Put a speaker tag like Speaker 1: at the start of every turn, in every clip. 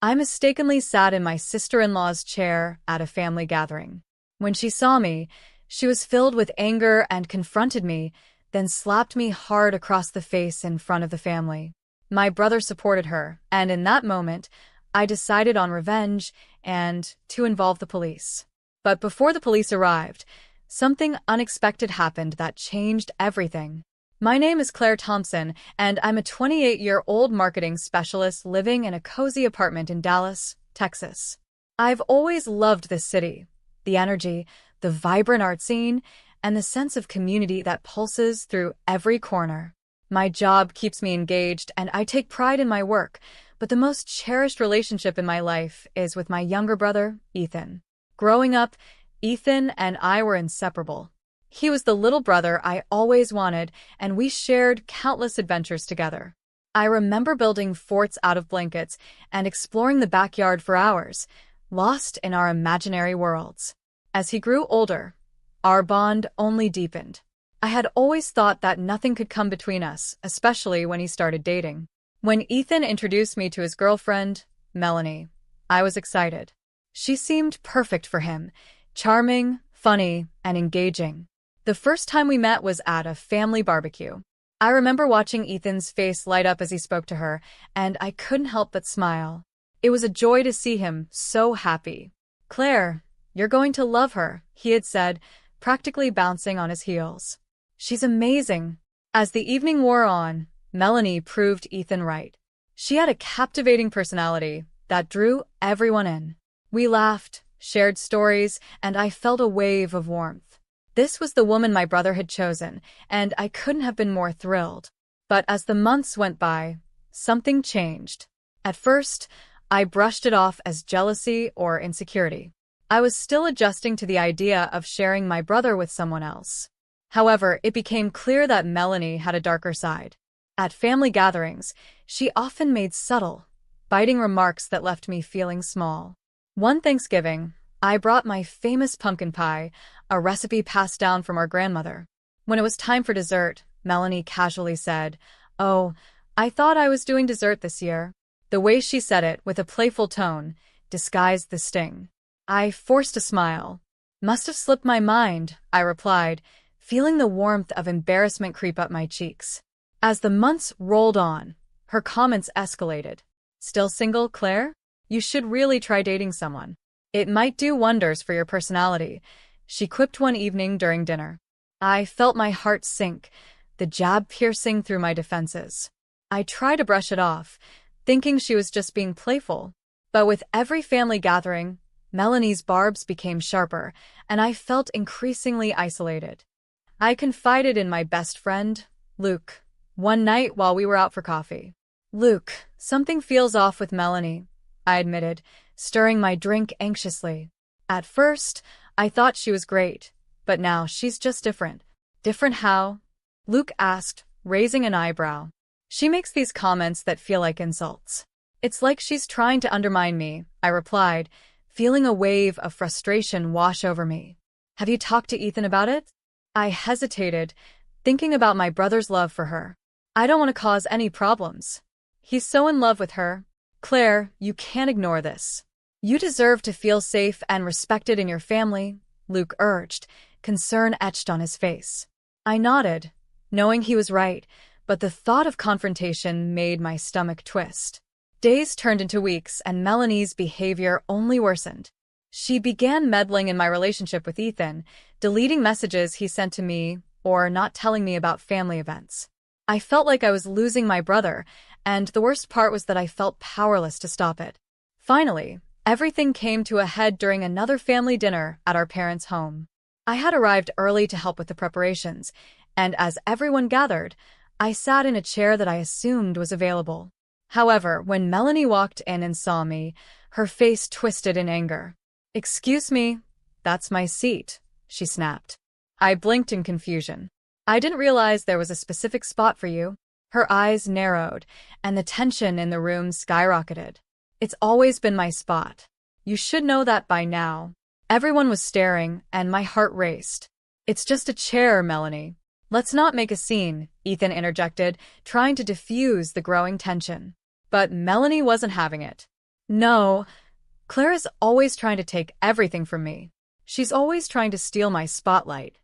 Speaker 1: I mistakenly sat in my sister-in-law's chair at a family gathering. When she saw me, she was filled with anger and confronted me, then slapped me hard across the face in front of the family. My brother supported her, and in that moment, I decided on revenge and to involve the police. But before the police arrived, something unexpected happened that changed everything. My name is Claire Thompson, and I'm a 28-year-old marketing specialist living in a cozy apartment in Dallas, Texas. I've always loved this city, the energy, the vibrant art scene, and the sense of community that pulses through every corner. My job keeps me engaged, and I take pride in my work, but the most cherished relationship in my life is with my younger brother, Ethan. Growing up, Ethan and I were inseparable. He was the little brother I always wanted, and we shared countless adventures together. I remember building forts out of blankets and exploring the backyard for hours, lost in our imaginary worlds. As he grew older, our bond only deepened. I had always thought that nothing could come between us, especially when he started dating. When Ethan introduced me to his girlfriend, Melanie, I was excited. She seemed perfect for him, charming, funny, and engaging. The first time we met was at a family barbecue. I remember watching Ethan's face light up as he spoke to her, and I couldn't help but smile. It was a joy to see him so happy. "Claire, you're going to love her," he had said, practically bouncing on his heels. "She's amazing." As the evening wore on, Melanie proved Ethan right. She had a captivating personality that drew everyone in. We laughed, shared stories, and I felt a wave of warmth. This was the woman my brother had chosen, and I couldn't have been more thrilled. But as the months went by, something changed. At first, I brushed it off as jealousy or insecurity. I was still adjusting to the idea of sharing my brother with someone else. However, it became clear that Melanie had a darker side. At family gatherings, she often made subtle, biting remarks that left me feeling small. One Thanksgiving, I brought my famous pumpkin pie, a recipe passed down from our grandmother. When it was time for dessert, Melanie casually said, "Oh, I thought I was doing dessert this year." The way she said it, with a playful tone, disguised the sting. I forced a smile. "Must have slipped my mind," I replied, feeling the warmth of embarrassment creep up my cheeks. As the months rolled on, her comments escalated. "Still single, Claire? You should really try dating someone. It might do wonders for your personality," she quipped one evening during dinner. I felt my heart sink, the jab piercing through my defenses. I tried to brush it off, thinking she was just being playful. But with every family gathering, Melanie's barbs became sharper, and I felt increasingly isolated. I confided in my best friend, Luke, one night while we were out for coffee. "Luke, something feels off with Melanie," I admitted, stirring my drink anxiously. "At first, I thought she was great, but now she's just different." "Different how?" Luke asked, raising an eyebrow. "She makes these comments that feel like insults. It's like she's trying to undermine me," I replied, feeling a wave of frustration wash over me. "Have you talked to Ethan about it?" I hesitated, thinking about my brother's love for her. I don't want to cause any problems. He's so in love with her. "Claire, you can't ignore this. You deserve to feel safe and respected in your family," Luke urged, concern etched on his face. I nodded, knowing he was right, but the thought of confrontation made my stomach twist. Days turned into weeks, and Melanie's behavior only worsened. She began meddling in my relationship with Ethan, deleting messages he sent to me or not telling me about family events. I felt like I was losing my brother, and the worst part was that I felt powerless to stop it. Finally, everything came to a head during another family dinner at our parents' home. I had arrived early to help with the preparations, and as everyone gathered, I sat in a chair that I assumed was available. However, when Melanie walked in and saw me, her face twisted in anger. "Excuse me, that's my seat," she snapped. I blinked in confusion. "I didn't realize there was a specific spot for you." Her eyes narrowed, and the tension in the room skyrocketed. "It's always been my spot. You should know that by now." Everyone was staring, and my heart raced. "It's just a chair, Melanie. Let's not make a scene," Ethan interjected, trying to diffuse the growing tension. But Melanie wasn't having it. No, Claire is always trying to take everything from me. She's always trying to steal my spotlight.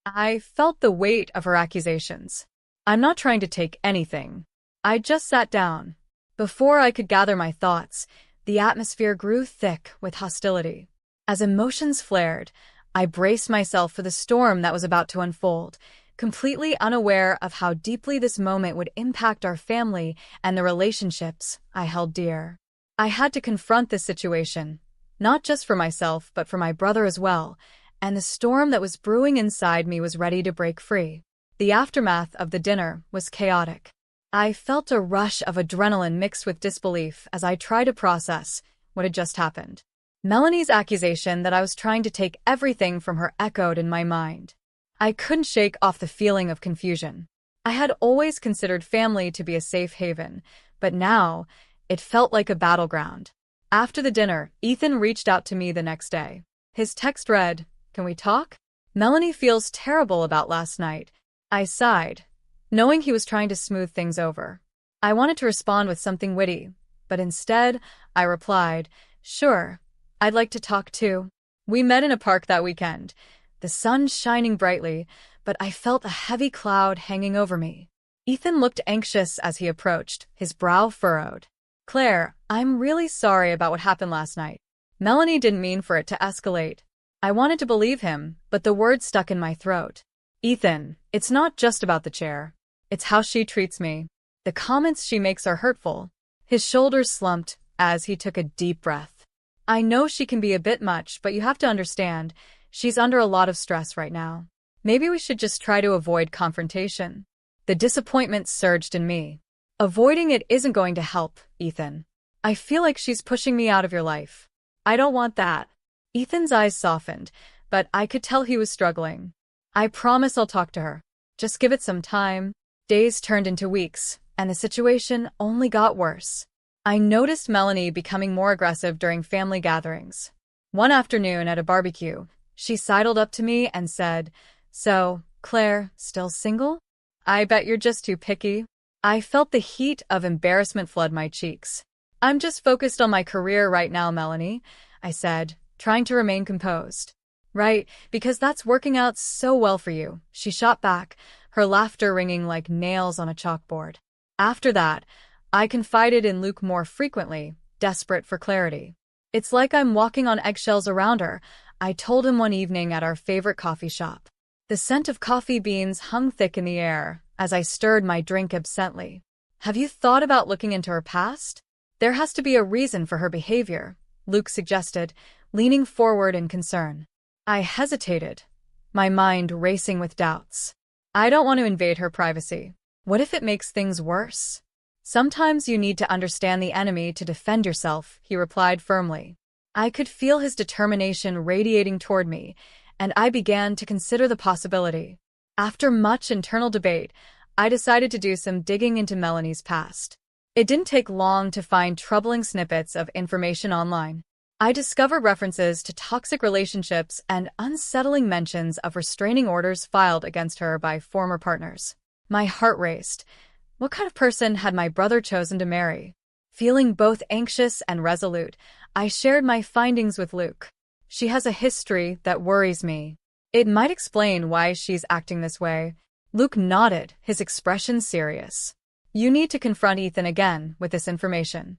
Speaker 1: I felt the weight of her accusations. I'm not trying to take anything. I just sat down. Before I could gather my thoughts, the atmosphere grew thick with hostility. As emotions flared, I braced myself for the storm that was about to unfold, completely unaware of how deeply this moment would impact our family and the relationships I held dear. I had to confront this situation, not just for myself but for my brother as well, and the storm that was brewing inside me was ready to break free. The aftermath of the dinner was chaotic. I felt a rush of adrenaline mixed with disbelief as I tried to process what had just happened. Melanie's accusation that I was trying to take everything from her echoed in my mind. I couldn't shake off the feeling of confusion. I had always considered family to be a safe haven, but now it felt like a battleground. After the dinner, Ethan reached out to me the next day. His text read, "Can we talk? Melanie feels terrible about last night." I sighed, knowing he was trying to smooth things over. I wanted to respond with something witty, but instead, I replied, "Sure, I'd like to talk too." We met in a park that weekend, the sun shining brightly, but I felt a heavy cloud hanging over me. Ethan looked anxious as he approached, his brow furrowed. "Claire, I'm really sorry about what happened last night. Melanie didn't mean for it to escalate." I wanted to believe him, but the words stuck in my throat. "Ethan, it's not just about the chair. It's how she treats me. The comments she makes are hurtful." His shoulders slumped as he took a deep breath. "I know she can be a bit much, but you have to understand, she's under a lot of stress right now. Maybe we should just try to avoid confrontation." The disappointment surged in me. "Avoiding it isn't going to help, Ethan. I feel like she's pushing me out of your life. I don't want that." Ethan's eyes softened, but I could tell he was struggling. "I promise I'll talk to her. Just give it some time." Days turned into weeks, and the situation only got worse. I noticed Melanie becoming more aggressive during family gatherings. One afternoon at a barbecue, she sidled up to me and said, "So, Claire, still single? I bet you're just too picky." I felt the heat of embarrassment flood my cheeks. "I'm just focused on my career right now, Melanie," I said, trying to remain composed. "Right, because that's working out so well for you," she shot back, her laughter ringing like nails on a chalkboard. After that, I confided in Luke more frequently, desperate for clarity. "It's like I'm walking on eggshells around her," I told him one evening at our favorite coffee shop. The scent of coffee beans hung thick in the air as I stirred my drink absently. "Have you thought about looking into her past? There has to be a reason for her behavior," Luke suggested, leaning forward in concern. I hesitated, my mind racing with doubts. "I don't want to invade her privacy. What if it makes things worse?" "Sometimes you need to understand the enemy to defend yourself," he replied firmly. I could feel his determination radiating toward me, and I began to consider the possibility. After much internal debate, I decided to do some digging into Melanie's past. It didn't take long to find troubling snippets of information online. I discovered references to toxic relationships and unsettling mentions of restraining orders filed against her by former partners. My heart raced. What kind of person had my brother chosen to marry? Feeling both anxious and resolute, I shared my findings with Luke. "She has a history that worries me. It might explain why she's acting this way." Luke nodded, his expression serious. "You need to confront Ethan again with this information.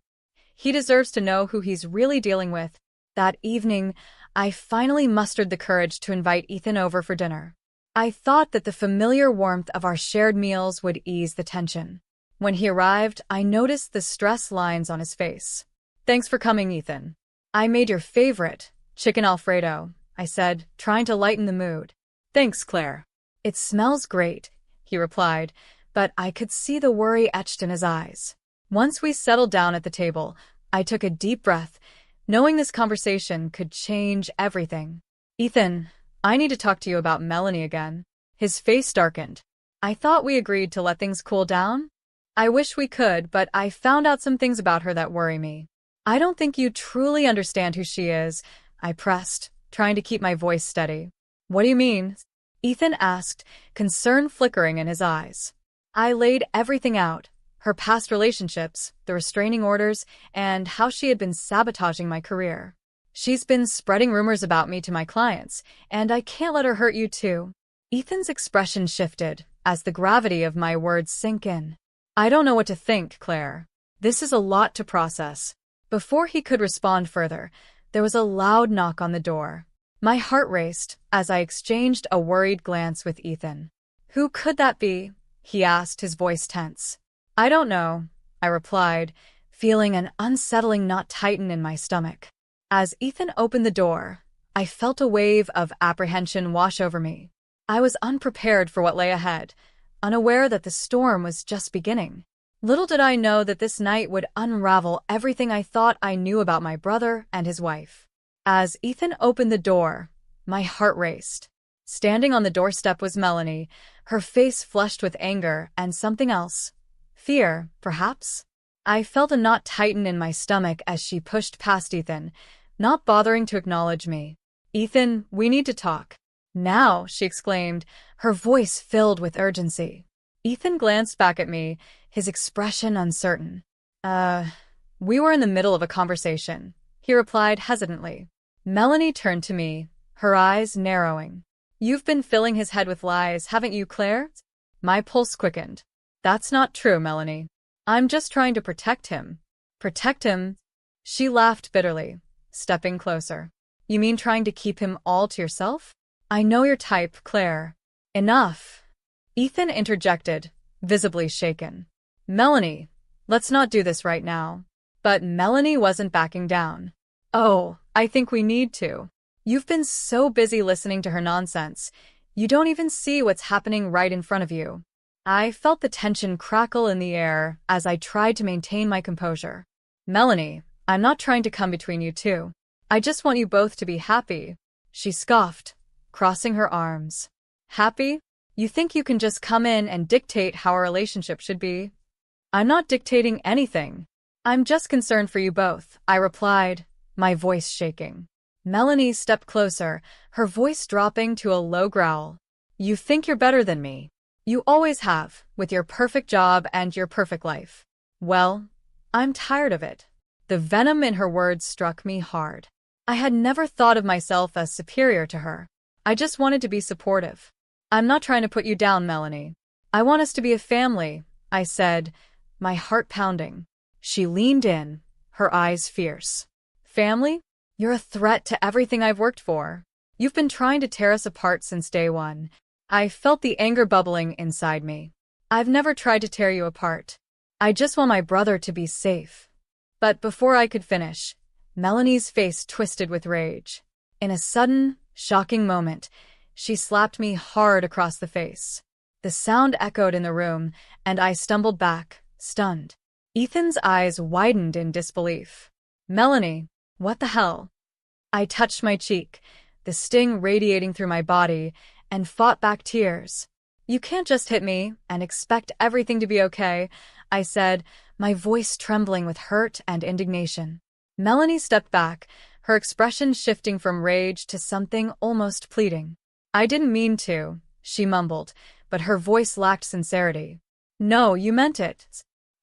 Speaker 1: He deserves to know who he's really dealing with." That evening, I finally mustered the courage to invite Ethan over for dinner. I thought that the familiar warmth of our shared meals would ease the tension. When he arrived, I noticed the stress lines on his face. "Thanks for coming, Ethan. I made your favorite, chicken Alfredo," I said, trying to lighten the mood. "Thanks, Claire. It smells great," he replied, but I could see the worry etched in his eyes. Once we settled down at the table, I took a deep breath, knowing this conversation could change everything. "Ethan, I need to talk to you about Melanie again." His face darkened. "I thought we agreed to let things cool down?" "I wish we could, but I found out some things about her that worry me." "I don't think you truly understand who she is," I pressed, trying to keep my voice steady. "What do you mean?" Ethan asked, concern flickering in his eyes. I laid everything out, her past relationships, the restraining orders, and how she had been sabotaging my career. She's been spreading rumors about me to my clients, and I can't let her hurt you too. Ethan's expression shifted as the gravity of my words sank in. I don't know what to think, Claire. This is a lot to process. Before he could respond further, there was a loud knock on the door. My heart raced as I exchanged a worried glance with Ethan. Who could that be? He asked, his voice tense. I don't know, I replied, feeling an unsettling knot tighten in my stomach. As Ethan opened the door, I felt a wave of apprehension wash over me. I was unprepared for what lay ahead, unaware that the storm was just beginning. Little did I know that this night would unravel everything I thought I knew about my brother and his wife. As Ethan opened the door, my heart raced. Standing on the doorstep was Melanie, her face flushed with anger and something else. Fear, perhaps? I felt a knot tighten in my stomach as she pushed past Ethan, not bothering to acknowledge me. Ethan, we need to talk. Now, she exclaimed, her voice filled with urgency. Ethan glanced back at me, his expression uncertain. We were in the middle of a conversation, he replied hesitantly. Melanie turned to me, her eyes narrowing. You've been filling his head with lies, haven't you, Claire? My pulse quickened. That's not true, Melanie. I'm just trying to protect him. Protect him? She laughed bitterly, stepping closer. You mean trying to keep him all to yourself? I know your type, Claire. Enough. Ethan interjected, visibly shaken. Melanie, let's not do this right now. But Melanie wasn't backing down. Oh, I think we need to. You've been so busy listening to her nonsense, you don't even see what's happening right in front of you. I felt the tension crackle in the air as I tried to maintain my composure. Melanie, I'm not trying to come between you two. I just want you both to be happy. She scoffed, crossing her arms. Happy? You think you can just come in and dictate how our relationship should be? I'm not dictating anything. I'm just concerned for you both, I replied, my voice shaking. Melanie stepped closer, her voice dropping to a low growl. You think you're better than me. You always have, with your perfect job and your perfect life. Well, I'm tired of it. The venom in her words struck me hard. I had never thought of myself as superior to her. I just wanted to be supportive. I'm not trying to put you down, Melanie. I want us to be a family, I said, my heart pounding. She leaned in, her eyes fierce. Family? You're a threat to everything I've worked for. You've been trying to tear us apart since day one. I felt the anger bubbling inside me. I've never tried to tear you apart. I just want my brother to be safe. But before I could finish, Melanie's face twisted with rage. In a sudden, shocking moment, she slapped me hard across the face. The sound echoed in the room, and I stumbled back, stunned. Ethan's eyes widened in disbelief. Melanie, what the hell? I touched my cheek, the sting radiating through my body, and fought back tears. You can't just hit me and expect everything to be okay, I said, my voice trembling with hurt and indignation. Melanie stepped back, her expression shifting from rage to something almost pleading. I didn't mean to, she mumbled, but her voice lacked sincerity. No, you meant it.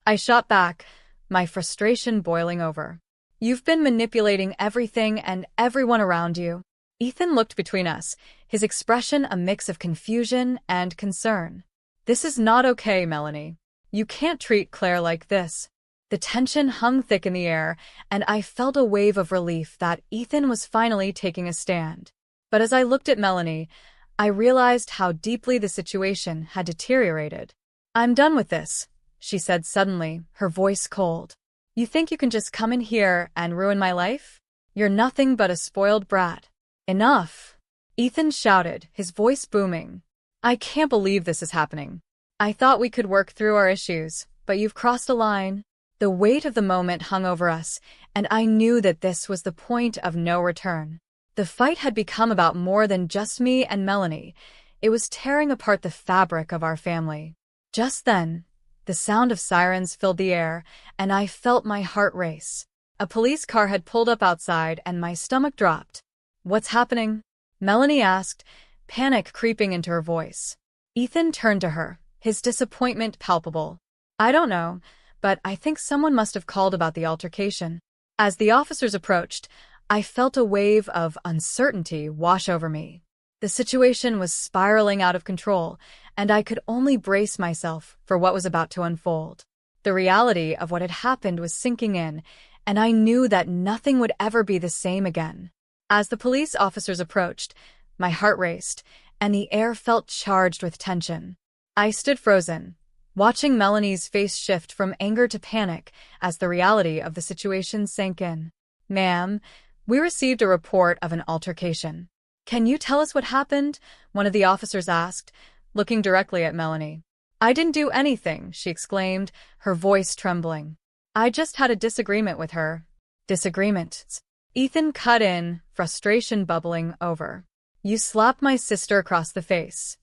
Speaker 1: I shot back, my frustration boiling over. You've been manipulating everything and everyone around you. Ethan looked between us, his expression a mix of confusion and concern. This is not okay, Melanie. You can't treat Claire like this. The tension hung thick in the air, and I felt a wave of relief that Ethan was finally taking a stand. But as I looked at Melanie, I realized how deeply the situation had deteriorated. I'm done with this, she said suddenly, her voice cold. You think you can just come in here and ruin my life? You're nothing but a spoiled brat. Enough! Ethan shouted, his voice booming. I can't believe this is happening. I thought we could work through our issues, but you've crossed a line. The weight of the moment hung over us, and I knew that this was the point of no return. The fight had become about more than just me and Melanie. It was tearing apart the fabric of our family. Just then, the sound of sirens filled the air, and I felt my heart race. A police car had pulled up outside, and my stomach dropped. What's happening? Melanie asked, panic creeping into her voice. Ethan turned to her, his disappointment palpable. I don't know, but I think someone must have called about the altercation. As the officers approached, I felt a wave of uncertainty wash over me. The situation was spiraling out of control, and I could only brace myself for what was about to unfold. The reality of what had happened was sinking in, and I knew that nothing would ever be the same again. As the police officers approached, my heart raced, and the air felt charged with tension. I stood frozen, watching Melanie's face shift from anger to panic as the reality of the situation sank in. "Ma'am, we received a report of an altercation. Can you tell us what happened?" one of the officers asked, looking directly at Melanie. "I didn't do anything," she exclaimed, her voice trembling. "I just had a disagreement with her." "Disagreement?" Ethan cut in, frustration bubbling over. "You slapped my sister across the face."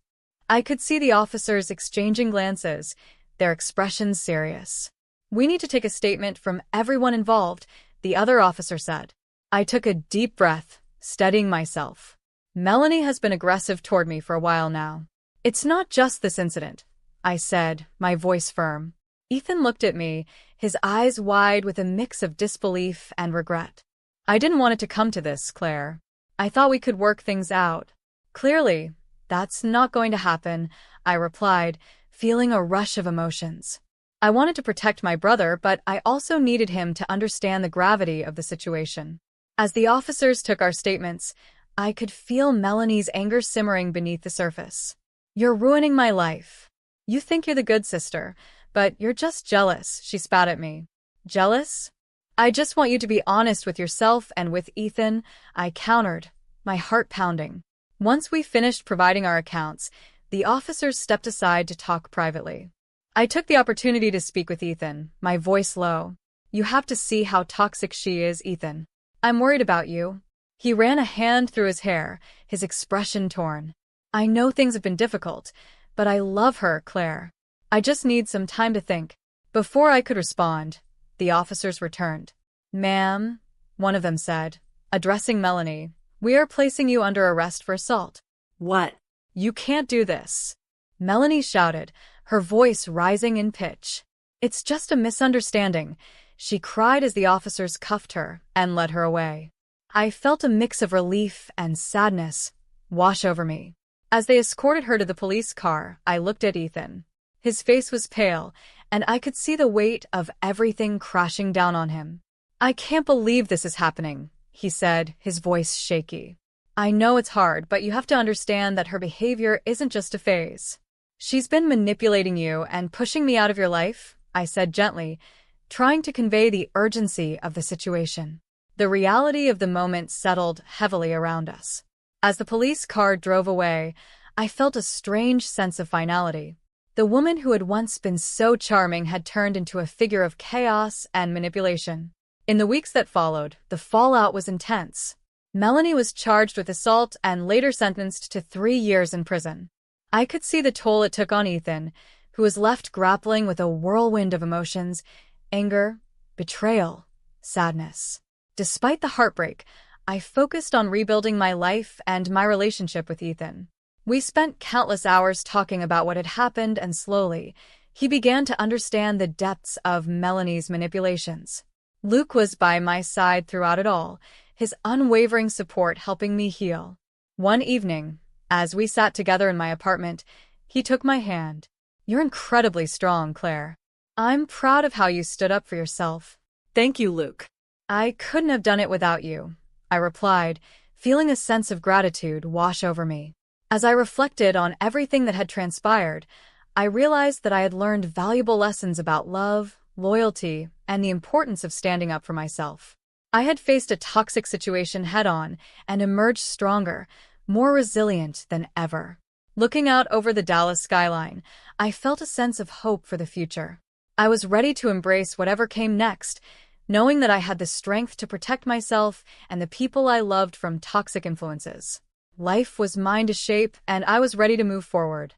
Speaker 1: I could see the officers exchanging glances, their expressions serious. "We need to take a statement from everyone involved," the other officer said. I took a deep breath, steadying myself. "Melanie has been aggressive toward me for a while now." "It's not just this incident," I said, my voice firm. Ethan looked at me, his eyes wide with a mix of disbelief and regret. "I didn't want it to come to this, Claire. I thought we could work things out." "Clearly, that's not going to happen," I replied, feeling a rush of emotions. I wanted to protect my brother, but I also needed him to understand the gravity of the situation. As the officers took our statements, I could feel Melanie's anger simmering beneath the surface. "You're ruining my life. You think you're the good sister, but you're just jealous," she spat at me. "Jealous? I just want you to be honest with yourself and with Ethan," I countered, my heart pounding. Once we finished providing our accounts, the officers stepped aside to talk privately. I took the opportunity to speak with Ethan, my voice low. "You have to see how toxic she is, Ethan. I'm worried about you." He ran a hand through his hair, his expression torn. "I know things have been difficult, but I love her, Claire. I just need some time to think." Before I could respond, the officers returned. "Ma'am," one of them said, addressing Melanie, "we are placing you under arrest for assault."
Speaker 2: "What?"
Speaker 1: "You can't do this," Melanie shouted, her voice rising in pitch. "It's just a misunderstanding," she cried as the officers cuffed her and led her away. I felt a mix of relief and sadness wash over me. As they escorted her to the police car, I looked at Ethan. His face was pale, and I could see the weight of everything crashing down on him. "I can't believe this is happening," he said, his voice shaky. "I know it's hard, but you have to understand that her behavior isn't just a phase. She's been manipulating you and pushing me out of your life," I said gently, trying to convey the urgency of the situation. The reality of the moment settled heavily around us. As the police car drove away, I felt a strange sense of finality. The woman who had once been so charming had turned into a figure of chaos and manipulation. In the weeks that followed, the fallout was intense. Melanie was charged with assault and later sentenced to 3 years in prison. I could see the toll it took on Ethan, who was left grappling with a whirlwind of emotions: anger, betrayal, sadness. Despite the heartbreak, I focused on rebuilding my life and my relationship with Ethan. We spent countless hours talking about what had happened, and slowly, he began to understand the depths of Melanie's manipulations. Luke was by my side throughout it all, his unwavering support helping me heal. One evening, as we sat together in my apartment, he took my hand. "You're incredibly strong, Claire. I'm proud of how you stood up for yourself."
Speaker 2: "Thank you, Luke."
Speaker 1: "I couldn't have done it without you," I replied, feeling a sense of gratitude wash over me. As I reflected on everything that had transpired, I realized that I had learned valuable lessons about love, loyalty, and the importance of standing up for myself. I had faced a toxic situation head-on and emerged stronger, more resilient than ever. Looking out over the Dallas skyline, I felt a sense of hope for the future. I was ready to embrace whatever came next, knowing that I had the strength to protect myself and the people I loved from toxic influences. Life was mine to shape, and I was ready to move forward.